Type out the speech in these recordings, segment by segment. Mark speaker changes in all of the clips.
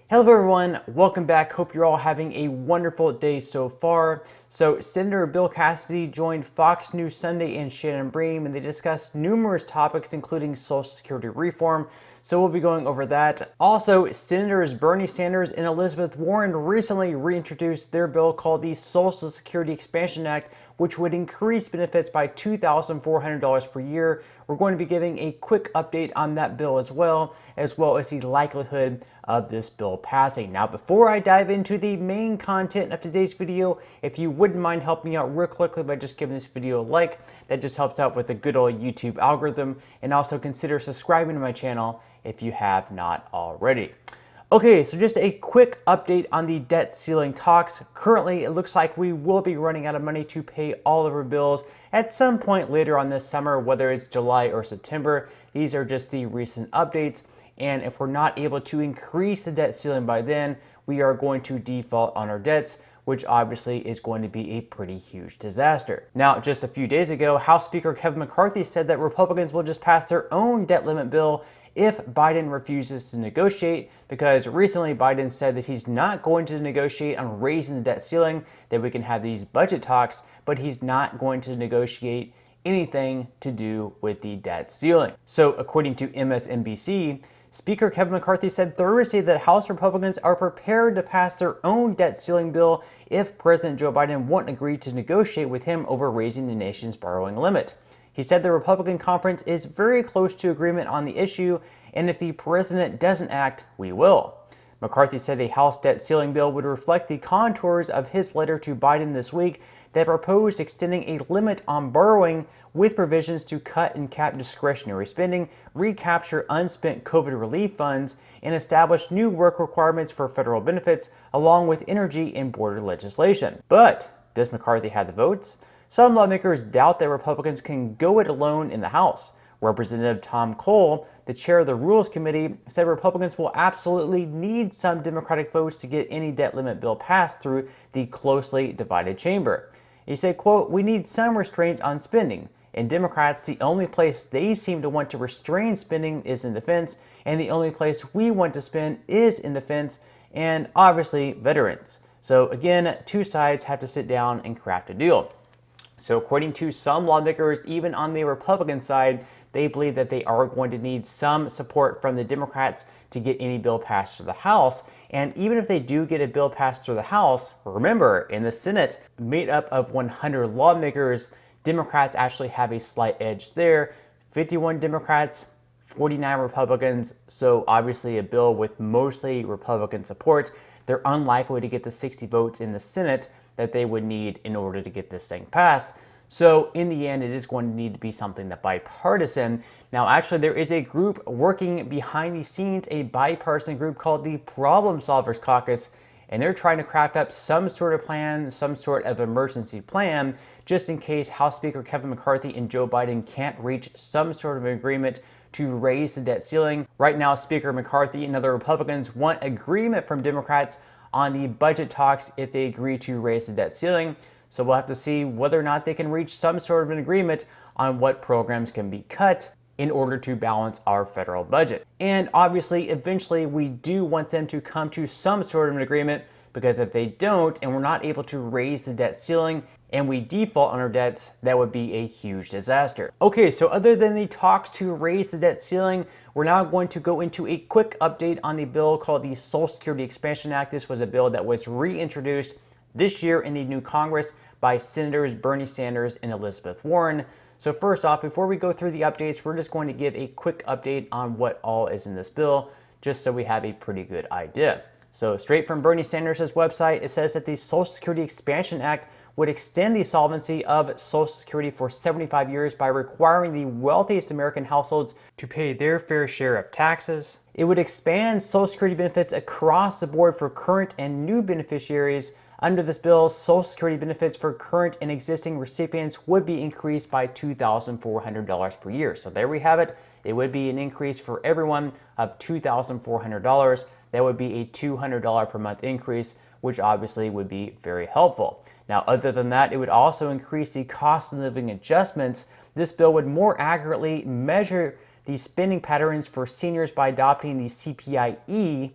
Speaker 1: Hello everyone, welcome back. Hope you're all having a wonderful day so far. So Senator Bill Cassidy joined Fox News Sunday and Shannon Bream, and they discussed numerous topics including Social Security reform. So we'll be going over that. Also, Senators Bernie Sanders and Elizabeth Warren recently reintroduced their bill called the Social Security Expansion Act, which would increase benefits by $2,400 per year. We're going to be giving a quick update on that bill as well as the likelihood of this bill passing. Now, before I dive into the main content of today's video, if you wouldn't mind helping me out real quickly by just giving this video a like, that just helps out with the good old YouTube algorithm, and also consider subscribing to my channel if you have not already. Okay, so just a quick update on the debt ceiling talks. Currently, it looks like we will be running out of money to pay all of our bills at some point later on this summer, whether it's July or September. These are just the recent updates. And if we're not able to increase the debt ceiling by then, we are going to default on our debts, which obviously is going to be a pretty huge disaster. Now, just a few days ago, House Speaker Kevin McCarthy said that Republicans will just pass their own debt limit bill if Biden refuses to negotiate, because recently Biden said that he's not going to negotiate on raising the debt ceiling, that we can have these budget talks, but he's not going to negotiate anything to do with the debt ceiling. So according to MSNBC, Speaker Kevin McCarthy said Thursday that House Republicans are prepared to pass their own debt ceiling bill if President Joe Biden won't agree to negotiate with him over raising the nation's borrowing limit. He said the Republican conference is very close to agreement on the issue, and if the president doesn't act, we will. McCarthy said a House debt ceiling bill would reflect the contours of his letter to Biden this week that proposed extending a limit on borrowing with provisions to cut and cap discretionary spending, recapture unspent COVID relief funds, and establish new work requirements for federal benefits, along with energy and border legislation. But does McCarthy have the votes? Some lawmakers doubt that Republicans can go it alone in the House. Representative Tom Cole, the chair of the Rules Committee, said Republicans will absolutely need some Democratic votes to get any debt limit bill passed through the closely divided chamber. He said, quote, "We need some restraints on spending. And Democrats, the only place they seem to want to restrain spending is in defense, and the only place we want to spend is in defense, and obviously veterans." So again, two sides have to sit down and craft a deal. So according to some lawmakers, even on the Republican side, they believe that they are going to need some support from the Democrats to get any bill passed through the House. And even if they do get a bill passed through the House, remember, in the Senate, made up of 100 lawmakers, Democrats actually have a slight edge there. 51 Democrats, 49 Republicans. So obviously a bill with mostly Republican support. They're unlikely to get the 60 votes in the Senate that they would need in order to get this thing passed. So in the end, it is going to need to be something that bipartisan. Now, actually, there is a group working behind the scenes, a bipartisan group called the Problem Solvers Caucus, and they're trying to craft up some sort of plan, some sort of emergency plan, just in case House Speaker Kevin McCarthy and Joe Biden can't reach some sort of agreement to raise the debt ceiling. Right now, Speaker McCarthy and other Republicans want agreement from Democrats on the budget talks if they agree to raise the debt ceiling. So we'll have to see whether or not they can reach some sort of an agreement on what programs can be cut in order to balance our federal budget. And obviously, eventually, we do want them to come to some sort of an agreement, because if they don't and we're not able to raise the debt ceiling and we default on our debts, that would be a huge disaster. Okay, so other than the talks to raise the debt ceiling, we're now going to go into a quick update on the bill called the Social Security Expansion Act. This was a bill that was reintroduced this year in the new Congress by Senators Bernie Sanders and Elizabeth Warren. So first off, before we go through the updates, we're just going to give a quick update on what all is in this bill, just so we have a pretty good idea. So straight from Bernie Sanders' website, it says that the Social Security Expansion Act would extend the solvency of Social Security for 75 years by requiring the wealthiest American households to pay their fair share of taxes. It would expand Social Security benefits across the board for current and new beneficiaries. Under this bill, Social Security benefits for current and existing recipients would be increased by $2,400 per year. So there we have it. It would be an increase for everyone of $2,400. That would be a $200 per month increase, which obviously would be very helpful. Now, other than that, it would also increase the cost of living adjustments. This bill would more accurately measure the spending patterns for seniors by adopting the CPIE,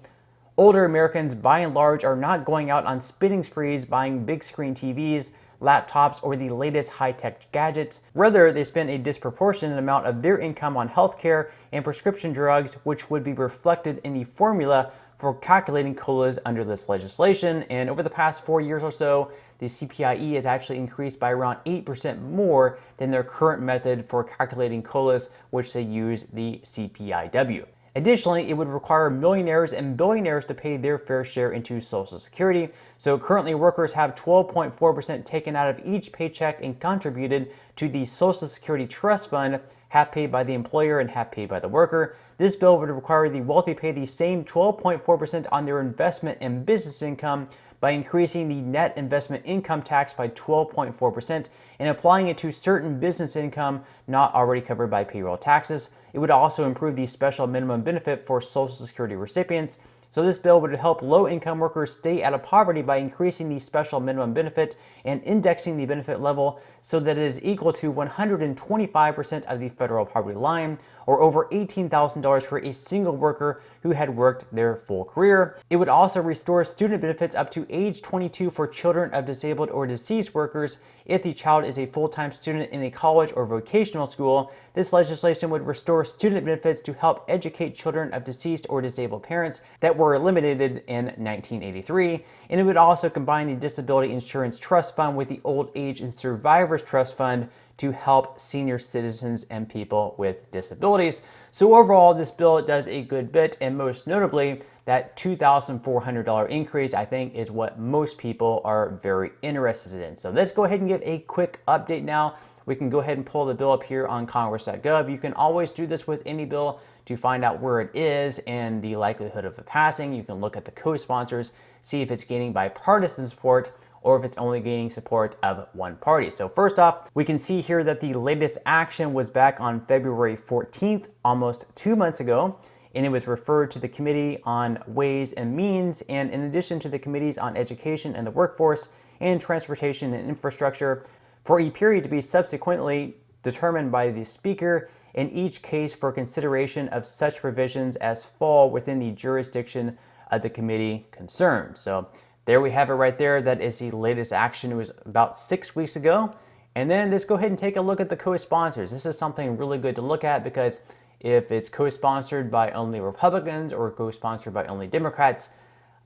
Speaker 1: Older Americans, by and large, are not going out on spending sprees buying big screen TVs, laptops, or the latest high-tech gadgets. Rather, they spend a disproportionate amount of their income on healthcare and prescription drugs, which would be reflected in the formula for calculating COLAs under this legislation. And over the past 4 years or so, the CPIE has actually increased by around 8% more than their current method for calculating COLAs, which they use the CPIW. Additionally, it would require millionaires and billionaires to pay their fair share into Social Security. So currently, workers have 12.4% taken out of each paycheck and contributed to the Social Security Trust Fund, half paid by the employer and half paid by the worker. This bill would require the wealthy pay the same 12.4% on their investment and business income by increasing the net investment income tax by 12.4% and applying it to certain business income not already covered by payroll taxes. It would also improve the special minimum benefit for Social Security recipients. So this bill would help low-income workers stay out of poverty by increasing the special minimum benefit and indexing the benefit level so that it is equal to 125% of the federal poverty line, or over $18,000 for a single worker who had worked their full career. It would also restore student benefits up to age 22 for children of disabled or deceased workers if the child is a full-time student in a college or vocational school. This legislation would restore student benefits to help educate children of deceased or disabled parents that were eliminated in 1983. And it would also combine the Disability Insurance Trust Fund with the Old Age and Survivors Trust Fund to help senior citizens and people with disabilities. So overall, this bill does a good bit, and most notably, that $2,400 increase, I think, is what most people are very interested in. So let's go ahead and give a quick update now. We can go ahead and pull the bill up here on congress.gov. You can always do this with any bill to find out where it is and the likelihood of it passing. You can look at the co-sponsors, see if it's gaining bipartisan support or if it's only gaining support of one party. So first off, we can see here that the latest action was back on February 14th, almost 2 months ago, and it was referred to the Committee on Ways and Means, and in addition to the Committees on Education and the Workforce and Transportation and Infrastructure, for a period to be subsequently determined by the Speaker in each case for consideration of such provisions as fall within the jurisdiction of the committee concerned. So there we have it right there. That is the latest action. It was about 6 weeks ago. And then let's go ahead and take a look at the co-sponsors. This is something really good to look at because if it's co-sponsored by only Republicans or co-sponsored by only Democrats,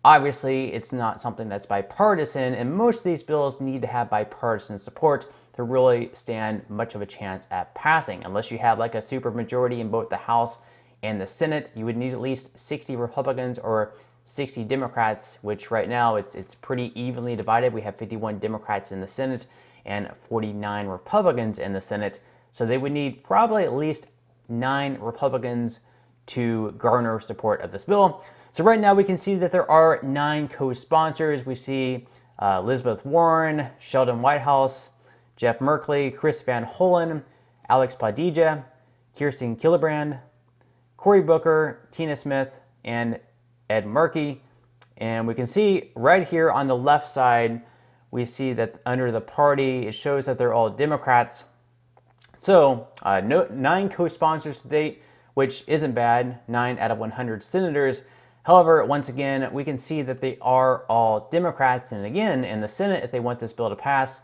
Speaker 1: obviously it's not something that's bipartisan, and most of these bills need to have bipartisan support to really stand much of a chance at passing. Unless you have like a supermajority in both the House and the Senate, you would need at least 60 Republicans or 60 Democrats, which right now it's pretty evenly divided. We have 51 Democrats in the Senate and 49 Republicans in the Senate. So they would need probably at least 9 Republicans to garner support of this bill. So right now we can see that there are 9 co-sponsors. We see Elizabeth Warren, Sheldon Whitehouse, Jeff Merkley, Chris Van Hollen, Alex Padilla, Kirsten Gillibrand, Cory Booker, Tina Smith, and Ed Markey. And we can see right here on the left side, we see that under the party, it shows that they're all Democrats. So 9 co-sponsors to date, which isn't bad, 9 out of 100 senators. However, once again, we can see that they are all Democrats. And again, in the Senate, if they want this bill to pass,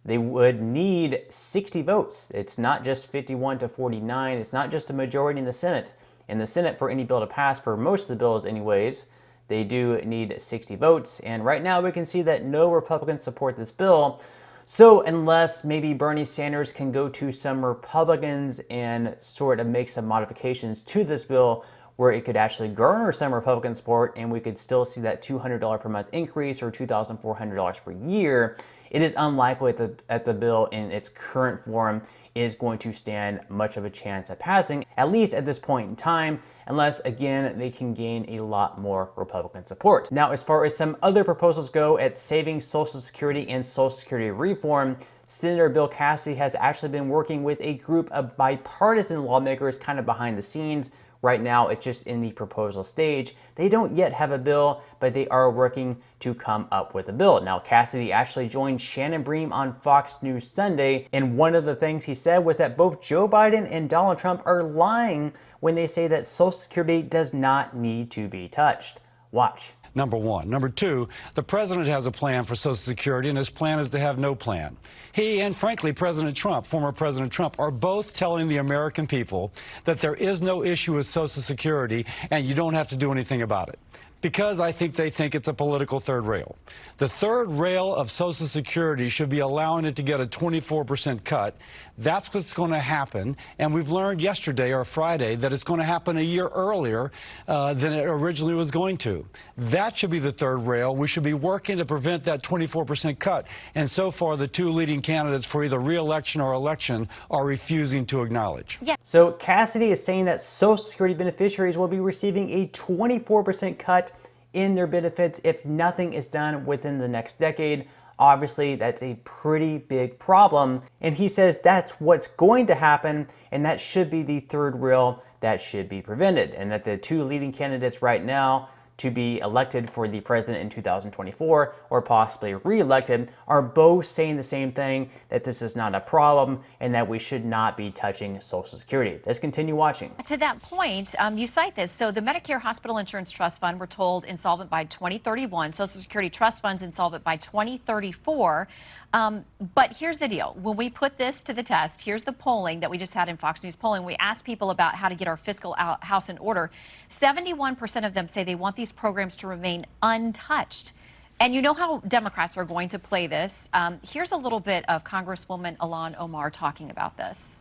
Speaker 1: they would need 60 votes. It's not just 51 to 49. It's not just a majority in the Senate. In the Senate, for any bill to pass, for most of the bills anyways, they do need 60 votes. And right now we can see that no Republicans support this bill. So unless maybe Bernie Sanders can go to some Republicans and sort of make some modifications to this bill where it could actually garner some Republican support and we could still see that $200 per month increase or $2,400 per year, it is unlikely that the bill in its current form is going to stand much of a chance at passing, at least at this point in time, unless, again, they can gain a lot more Republican support. Now, as far as some other proposals go at saving Social Security and Social Security reform, Senator Bill Cassidy has actually been working with a group of bipartisan lawmakers kind of behind the scenes. Right now, it's just in the proposal stage. They don't yet have a bill, but they are working to come up with a bill. Now, Cassidy actually joined Shannon Bream on Fox News Sunday, and one of the things he said was that both Joe Biden and Donald Trump are lying when they say that Social Security does not need to be touched. Watch.
Speaker 2: Number one. Number two, the president has a plan for Social Security, and his plan is to have no plan. He and, frankly, President Trump, former President Trump, are both telling the American people that there is no issue with Social Security and you don't have to do anything about it, because I think they think it's a political third rail. The third rail of Social Security should be allowing it to get a 24% cut. That's what's going to happen. And we've learned yesterday or Friday that it's going to happen a year earlier than it originally was going to. That should be the third rail. We should be working to prevent that 24% cut. And so far, the two leading candidates for either re-election or election are refusing to acknowledge.
Speaker 1: Yeah. So Cassidy is saying that Social Security beneficiaries will be receiving a 24% cut in their benefits if nothing is done within the next decade. Obviously, that's a pretty big problem. And he says that's what's going to happen, and that should be the third rail that should be prevented. And that the two leading candidates right now to be elected for the president in 2024 or possibly re-elected are both saying the same thing, that this is not a problem and that we should not be touching Social Security. Let's continue watching.
Speaker 3: To that point, you cite this. So the Medicare Hospital Insurance Trust Fund, we're told, insolvent by 2031. Social Security Trust Funds insolvent by 2034. But here's the deal. When we put this to the test, here's the polling that we just had in Fox News polling. We asked people about how to get our fiscal house in order. 71% of them say they want these programs to remain untouched. And you know how Democrats are going to play this. Here's a little bit of Congresswoman Ilhan Omar talking about this.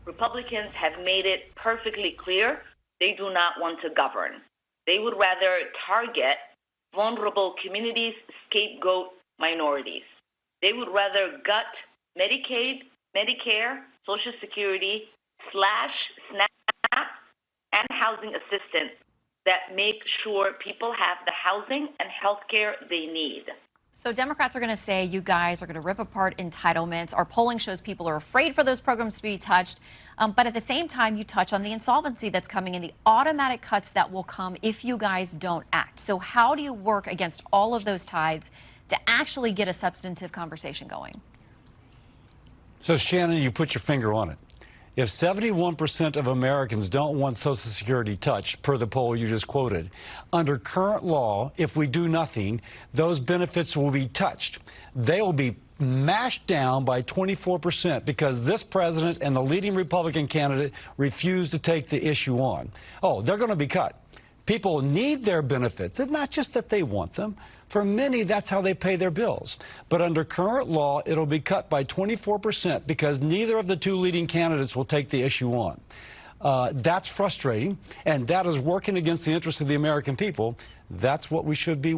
Speaker 4: Republicans have made it perfectly clear they do not want to govern. They would rather target vulnerable communities, scapegoat minorities. They would rather gut Medicaid, Medicare, Social Security, SNAP, and housing assistance that make sure people have the housing and health care they need.
Speaker 3: So Democrats are going to say you guys are going to rip apart entitlements. Our polling shows people are afraid for those programs to be touched. But at the same time, you touch on the insolvency that's coming and the automatic cuts that will come if you guys don't act. So how do you work against all of those tides to actually get a substantive conversation going?
Speaker 2: So, Shannon, you put your finger on it. If 71% of Americans don't want Social Security touched, per the poll you just quoted, under current law, if we do nothing, those benefits will be touched. They will be mashed down by 24% because this president and the leading Republican candidate refuse to take the issue on. Oh, they're going to be cut. People need their benefits. It's not just that they want them. For many, that's how they pay their bills. But under current law, it'll be cut by 24% because neither of the two leading candidates will take the issue on. That's frustrating, and that is working against the interests of the American people. That's what we should be.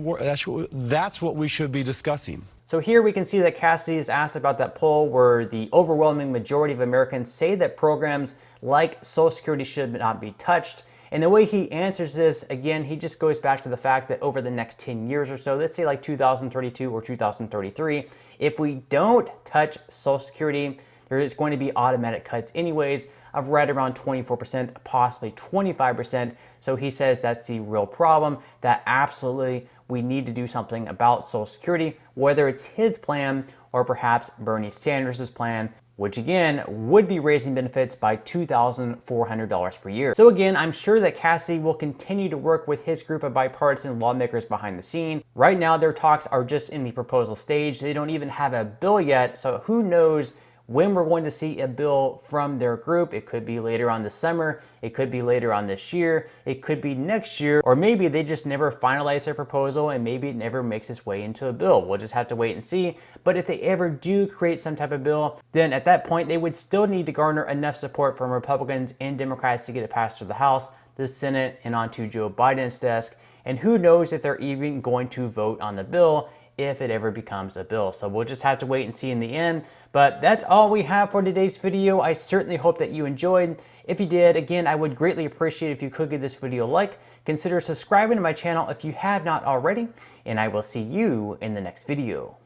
Speaker 2: That's what we should be discussing.
Speaker 1: So here we can see that Cassidy is asked about that poll where the overwhelming majority of Americans say that programs like Social Security should not be touched. And the way he answers this, again, he just goes back to the fact that over the next 10 years or so, let's say like 2032 or 2033, if we don't touch Social Security, there is going to be automatic cuts anyways of right around 24%, possibly 25%. So he says that's the real problem, that absolutely we need to do something about Social Security, whether it's his plan or perhaps Bernie Sanders' plan, which again would be raising benefits by $2,400 per year. So again, I'm sure that Cassidy will continue to work with his group of bipartisan lawmakers behind the scene. Right now, their talks are just in the proposal stage. They don't even have a bill yet, so who knows when we're going to see a bill from their group. It could be later on this summer, it could be later on this year, it could be next year, or maybe they just never finalize their proposal and maybe it never makes its way into a bill. We'll just have to wait and see. But if they ever do create some type of bill, then at that point they would still need to garner enough support from Republicans and Democrats to get it passed through the House, the Senate, and onto Joe Biden's desk. And who knows if they're even going to vote on the bill if it ever becomes a bill. So we'll just have to wait and see in the end. But that's all we have for today's video. I certainly hope that you enjoyed. If you did, again, I would greatly appreciate if you could give this video a like. Consider subscribing to my channel if you have not already, and I will see you in the next video.